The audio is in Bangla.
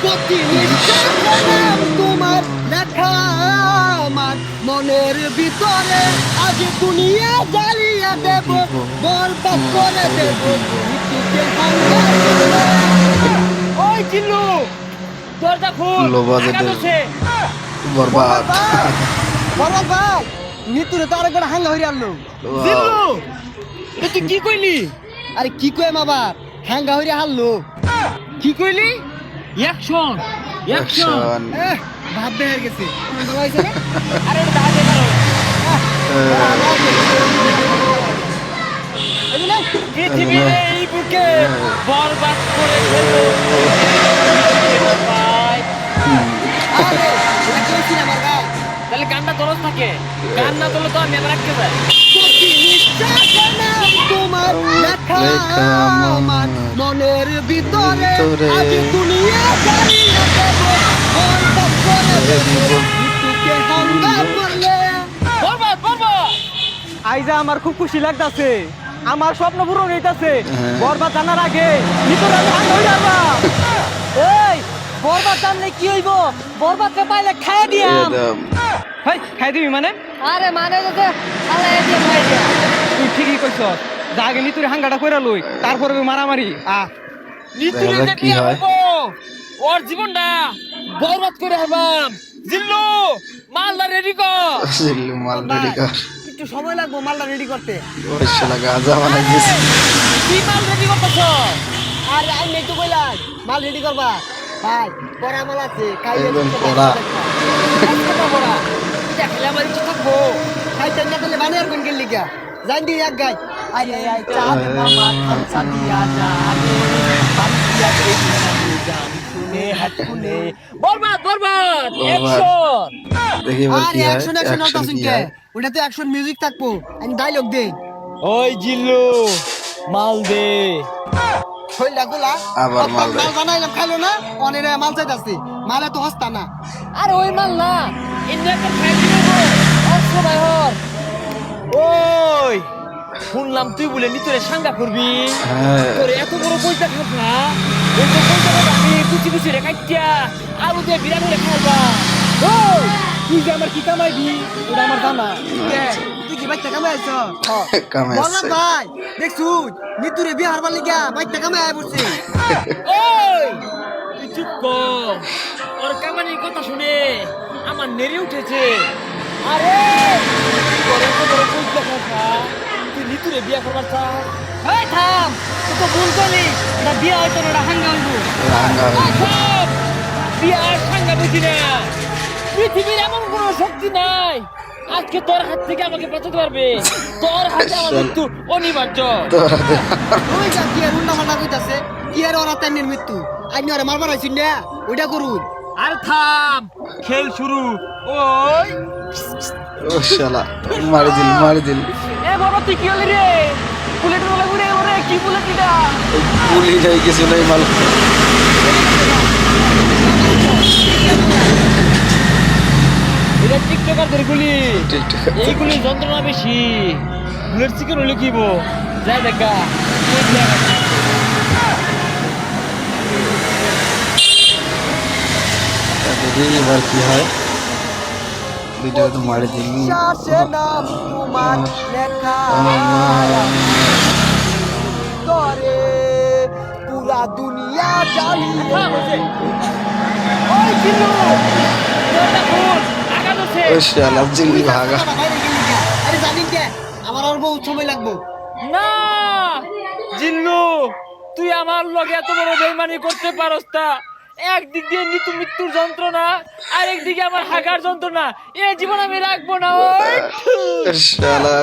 প্রতি নিঃশ্বাসে নাম তোমার লেখা আমার মনের ভিতরে আজ দুনিয়া জ্বালিয়ে দেব বরবাদ করে দেব মৃত্যুকে হাঙ্গার করে। ওই চিল্লু দরজা খুল লো বাজেটের আঘাত হচ্ছে। বরবাদ। বরবাদ ভাই মৃত্যুরে তো আরেকবার হাঙ্গা হইয়া আনলো। চিল্লু এ তুই কি কইলি? আরে কি কয় বাবা হাঙ্গা হইয়া হারলো। কি কইলি? Action action. অ্যাকশন। ভাব বের গেছে আরে দাঁড়া দে দাঁড়া। পৃথিবীর এই বুকে বরবাদ করে ফেলো ভাই। আরে এটা কি সিনেমা ভাই তাহলে গানটা তোরস থাকে, গান না তোলে তো আমি রাখতে যাই। প্রতি নিঃশ্বাসে নাম তোমার লেখা আমার মনের ভিতরে আজ দুনিয়া জ্বালিয়ে দেব বরবাদ করে দেব মৃত্যুকে হাঙ্গা করলে। বরবাদ বরবাদ। আইজা আমার খুব খুশি লাগতাছে, আমার স্বপ্ন পূরণ হইতাছে। হ্যাঁ। বরবাদ জানার আগে নিতর আমি হাঙ্গ হই যাবা। এই বরবাদ জানলে কি হইব? বরবাদকে পাইলে খাইয়া দিয়াম। একদম। হেই খাই দিবি মানে? আরে মানে যে আল্লাহ দিয়ে ভাই দিয়া। তুই ঠিকই কইছ। যা আগে নিতুরে হাঙ্গাটা কইরা লই, তারপরে মারামারি। নিতুরে দেখা যে কি বিয়া হয়। হবো ওর জীবনটা বরবাদ করে হারবাম। জিল্লু মালদা রেডি কর। জিল্লু মাল রেডি কর। একটু সময় লাগবো মালটা রেডি করতে। ওই শালা গাঁজা বানাই দিয়েছে। কি মাল রেডি করতেছ? আর আমি নেই তো কইলাম মাল রেডি করবা ভাই করা মাল আছে খাইলে একদম কড়া। দেখলে আমার ইচ্ছে থাকবো। খাইতে না তাহলে বানিয়ে আর কোন গেল লিগা জান দি এক গাই আরে আই চাঁদ মামা খামসা দিয়া যাবে, বাড়ি দিয়া দেই না জান শুনে হাত শুনে। বরবাদ বরবাদ বরবাদ। অ্যাকশন। দেখি এবার আর কি হয়। অ্যাকশন অ্যাকশন অ্যাকশন শুন কি কে হয়। ওটা তো অ্যাকশন মিউজিক থাকবো আমি ডায়লগ দেই ওই জিল্লু মাল দে। হইলা গোলা আবার মাল দেয়। মাল বানাইলাম খাইলো না অনেরে মাল চাইতাছে মালে তো হস্তা না আর ওই মাল না ইন্ডিয়াকে খাই দিব অর্থ ভাই হর। ওই শুনলাম তুই বলে নিতরে সাঙ্গা করবি। হ্যাঁ। তোর এত বড় পয়সা খাস না? ওই তো পয়সাটা আমি কুচি কুচি রে কাটিয়া আলু দিয়ে বিরাট করে খাওয়া। ওই তুই যে আমার কি কামাইবি ওটা আমার জানা। কে তুই কি বাইতে কামে আইছ কামে বল না আসছে। ভাই দেখছু নিতুরে বিয়ে হারবার লিগা বাইতে কামে আই পড়ছে ওই তুই চুপ কর। ওর কামানির কথা শুনে আমার নেড়ে উঠেছে। আরে তোর এত বড় পয়সা খাস না? তুই নিতুরে বিয়া করবার চাস? এই থাম, তুই তো ভুল করলি। এটা বিয়া হইতো না, এটা হাঙ্গা হইব। রাঙ্গা হইলো। সব বিয়ার সাঙ্গা বুঝি না। পৃথিবীর এমন কোনো শক্তি নাই আজকে তোর হাত থেকে আমাকে বাঁচাতে পারবে। তোর হাতে আমার মৃত্যু অনিবার্য। তোরা দে। ওই যা কি আর উন্না মাল্লা কইতাছে কি আর ওরা তাইনের মৃত্যু আইনি ওরে মারবার আইছিন না ওইটা করুন আর থাম, খেল শুরু। ওই ও শালা মারি দিল মারি দিল। এ বাবা তুই কি হলি রে? বুলেটের বলে ঘুরে ওরে কি বুলেট এটা? গুলি যাই কিছু নাই মাল। এটা টিকটকারদের গুলি। টিকটকার। এইগুলি যন্ত্রণা বেশি। বুলেট চিকেন হলে কিব যাই দেখা। দেখি এবার কি হয়। ভিডিও তো মারি দিল। শ্বাসে নাম তোমার লেখা করে পুরা দুনিয়া জ্বালিয়ে ওই চিল্লু দরজা খুল, আঘাত হচ্ছে। ও শালা জিল্লি ভাগা। আরে জানি কে আমার আর বহুত সময় লাগবো না জিল্লু তুই আমার লগে এত বড় বেইমানি করতে পারস না। একদিক দিয়ে নিতু মৃত্যুর যন্ত্রণা আর একদিকে আমার হাগার যন্ত্রণা। এই জীবন আমি রাখবো না। ওই শালা